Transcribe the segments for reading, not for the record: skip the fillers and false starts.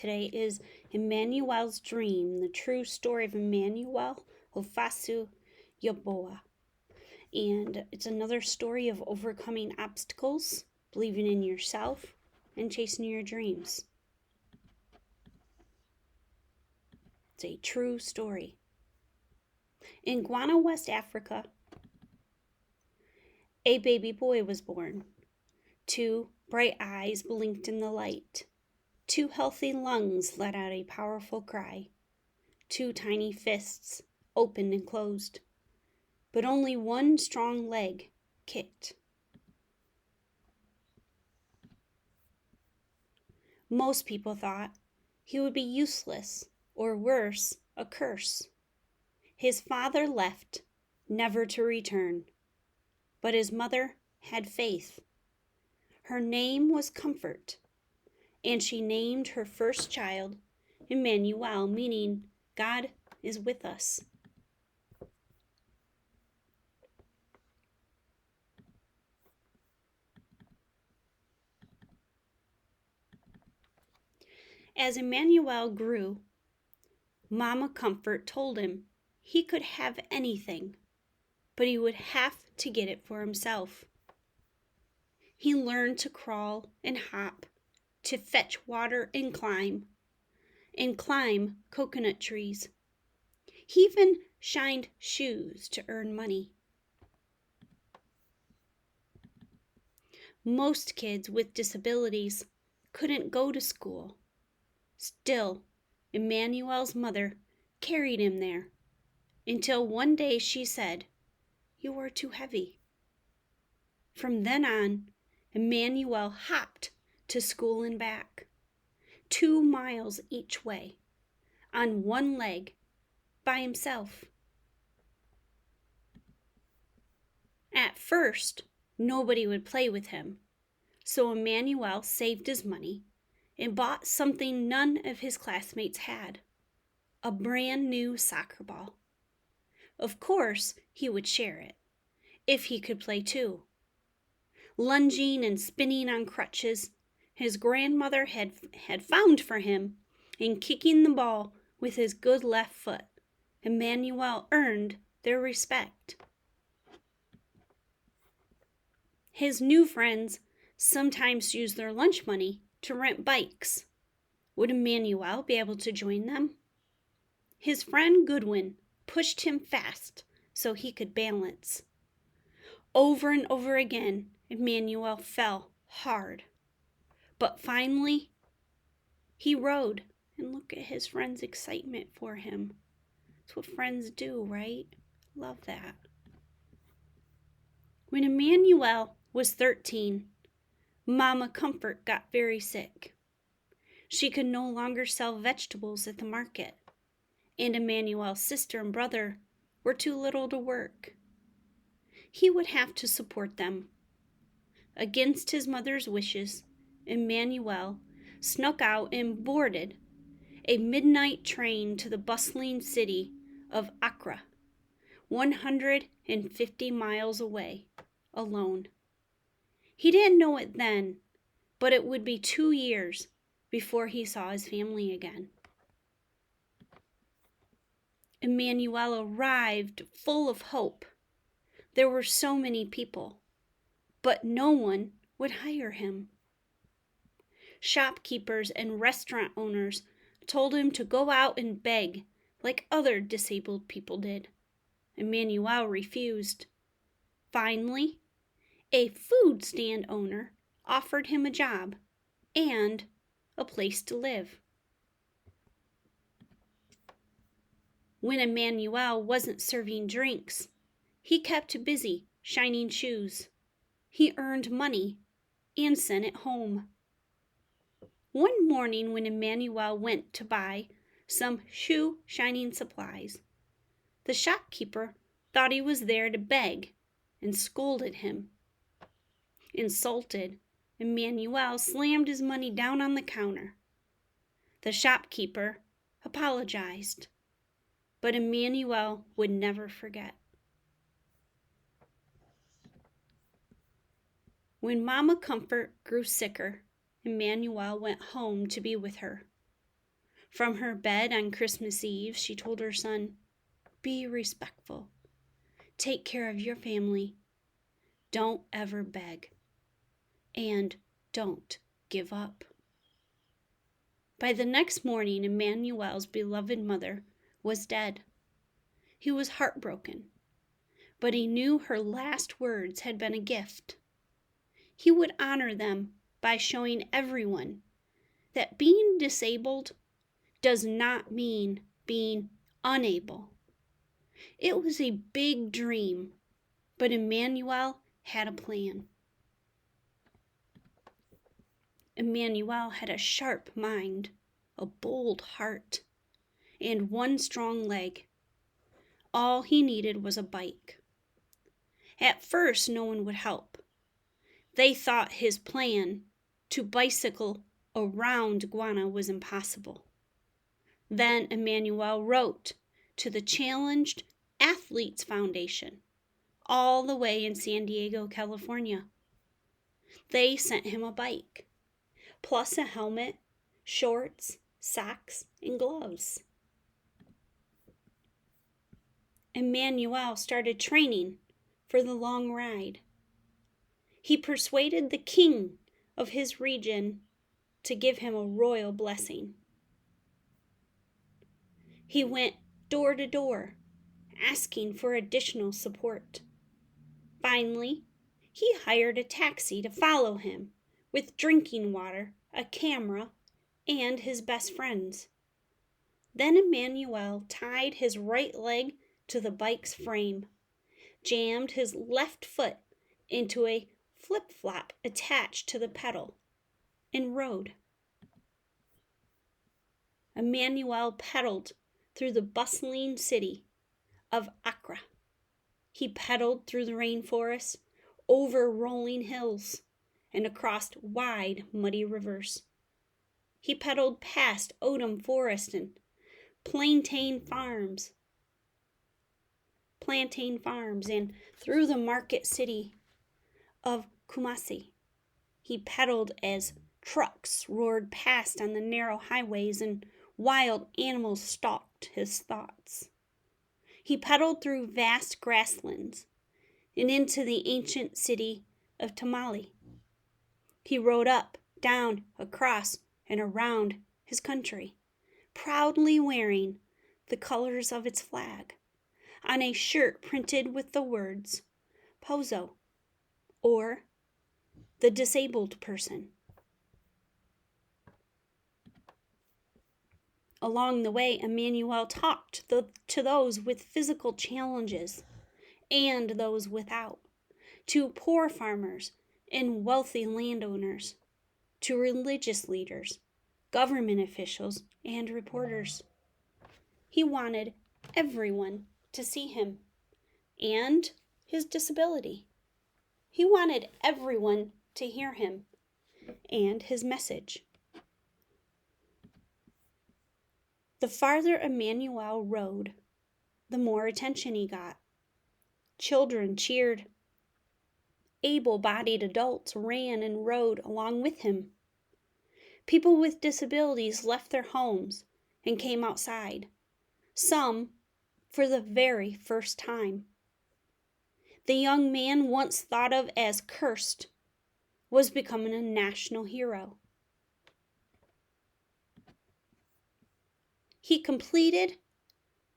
today is Emmanuel's Dream, the true story of Emmanuel Hofasu Yaboa. And it's another story of overcoming obstacles, believing in yourself, and chasing your dreams. It's a true story. In Ghana, West Africa, a baby boy was born. 2 bright eyes blinked in the light. 2 healthy lungs let out a powerful cry. 2 tiny fists opened and closed. But only 1 strong leg kicked. Most people thought he would be useless, or worse, a curse. His father left, never to return. But his mother had faith. Her name was Comfort, and she named her first child Emmanuel, meaning God is with us. As Emmanuel grew, Mama Comfort told him he could have anything, but he would have to get it for himself. He learned to crawl and hop, to fetch water and climb coconut trees. He even shined shoes to earn money. Most kids with disabilities couldn't go to school. Still, Emmanuel's mother carried him there until one day she said, "You are too heavy." From then on, Emmanuel hopped to school and back, 2 miles each way, on 1 leg, by himself. At first, nobody would play with him, so Emmanuel saved his money and bought something none of his classmates had, a brand new soccer ball. Of course, he would share it, if he could play too. Lunging and spinning on crutches, his grandmother had found for him, and kicking the ball with his good left foot, Emmanuel earned their respect. His new friends sometimes used their lunch money to rent bikes. Would Emmanuel be able to join them? His friend Goodwin pushed him fast so he could balance. Over and over again, Emmanuel fell hard. But finally, he rode, and look at his friend's excitement for him. It's what friends do, right? Love that. When Emmanuel was 13, Mama Comfort got very sick. She could no longer sell vegetables at the market, and Emmanuel's sister and brother were too little to work. He would have to support them. Against his mother's wishes, Emmanuel snuck out and boarded a midnight train to the bustling city of Accra, 150 miles away, alone. He didn't know it then, but it would be 2 years before he saw his family again. Emmanuel arrived full of hope. There were so many people, but no one would hire him. Shopkeepers and restaurant owners told him to go out and beg like other disabled people did. Emmanuel refused. Finally, a food stand owner offered him a job and a place to live. When Emmanuel wasn't serving drinks, he kept busy shining shoes. He earned money and sent it home. One morning when Emmanuel went to buy some shoe shining supplies, the shopkeeper thought he was there to beg and scolded him. Insulted, Emmanuel slammed his money down on the counter. The shopkeeper apologized, but Emmanuel would never forget. When Mama Comfort grew sicker, Emmanuel went home to be with her. From her bed on Christmas Eve, she told her son, "Be respectful. Take care of your family. Don't ever beg. And don't give up." By the next morning, Emmanuel's beloved mother was dead. He was heartbroken, but he knew her last words had been a gift. He would honor them by showing everyone that being disabled does not mean being unable. It was a big dream, but Emmanuel had a plan. Emmanuel had a sharp mind, a bold heart, and one strong leg. All he needed was a bike. At first, no one would help. They thought his plan to bicycle around Guana was impossible. Then Emmanuel wrote to the Challenged Athletes Foundation, all the way in San Diego, California. They sent him a bike, plus a helmet, shorts, socks, and gloves. Emmanuel started training for the long ride. He persuaded the king of his region to give him a royal blessing. He went door to door, asking for additional support. Finally, he hired a taxi to follow him with drinking water, a camera, and his best friends. Then Emmanuel tied his right leg to the bike's frame, jammed his left foot into a flip-flop attached to the pedal, and rode. Emmanuel pedaled through the bustling city of Accra. He pedaled through the rainforest, over rolling hills, and across wide, muddy rivers. He pedaled past Odom Forest and plantain farms, and through the market city of Kumasi. He pedaled as trucks roared past on the narrow highways and wild animals stalked his thoughts. He pedaled through vast grasslands and into the ancient city of Tamale. He rode up, down, across, and around his country, proudly wearing the colors of its flag on a shirt printed with the words Pozo, or the disabled person. Along the way, Emmanuel talked to those with physical challenges and those without, to poor farmers and wealthy landowners, to religious leaders, government officials, and reporters. He wanted everyone to see him and his disability. He wanted everyone to hear him and his message. The farther Emmanuel rode, the more attention he got. Children cheered. Able-bodied adults ran and rode along with him. People with disabilities left their homes and came outside, some for the very first time. The young man once thought of as cursed was becoming a national hero. He completed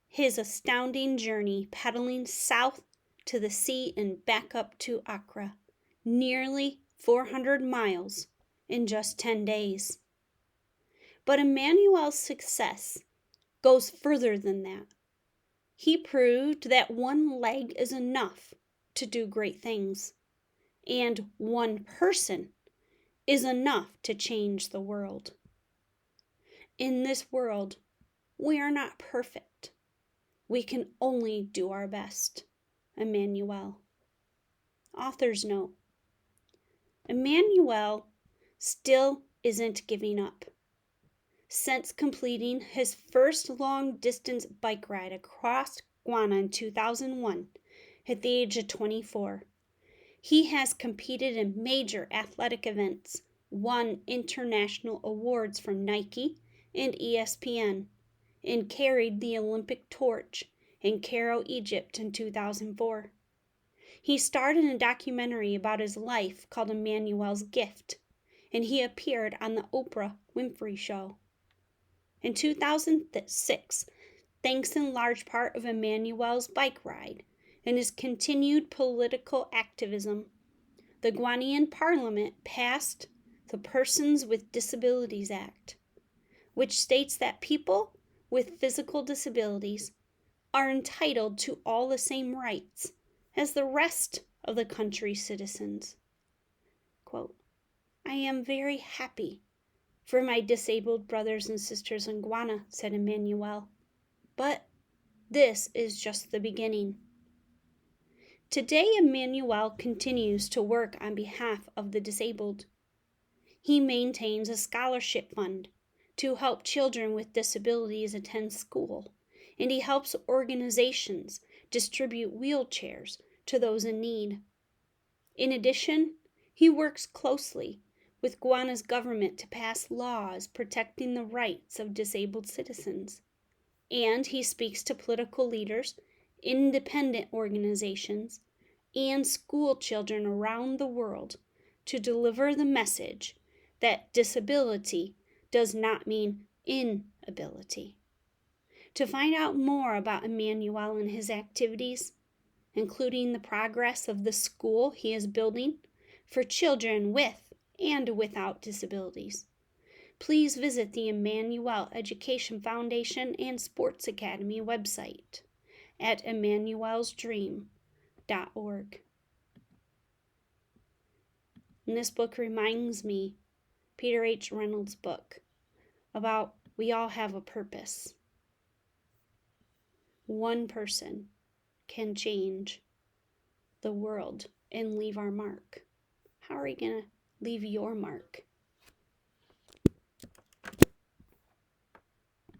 his astounding journey pedaling south to the sea and back up to Accra, nearly 400 miles in just 10 days. But Emmanuel's success goes further than that. He proved that one leg is enough to do great things, and one person is enough to change the world. In this world, we are not perfect. We can only do our best. Emmanuel. Author's note. Emmanuel still isn't giving up. Since completing his first long-distance bike ride across Guana in 2001, at the age of 24, he has competed in major athletic events, won international awards from Nike and ESPN, and carried the Olympic torch in Cairo, Egypt in 2004. He starred in a documentary about his life called Emmanuel's Gift, and he appeared on the Oprah Winfrey Show. In 2006, thanks in large part of Emmanuel's bike ride and his continued political activism, the Ghanaian Parliament passed the Persons with Disabilities Act, which states that people with physical disabilities are entitled to all the same rights as the rest of the country's citizens. Quote, I am very happy for my disabled brothers and sisters in Ghana, said Emmanuel, but this is just the beginning. Today, Emmanuel continues to work on behalf of the disabled. He maintains a scholarship fund to help children with disabilities attend school, and he helps organizations distribute wheelchairs to those in need. In addition, he works closely with Ghana's government to pass laws protecting the rights of disabled citizens, and he speaks to political leaders, independent organizations, and school children around the world to deliver the message that disability does not mean inability. To find out more about Emmanuel and his activities, including the progress of the school he is building for children with and without disabilities, please visit the Emmanuel Education Foundation and Sports Academy website at emmanuelsdream.org. And this book reminds me, Peter H. Reynolds' book, about we all have a purpose. One person can change the world and leave our mark. How are you going to leave your mark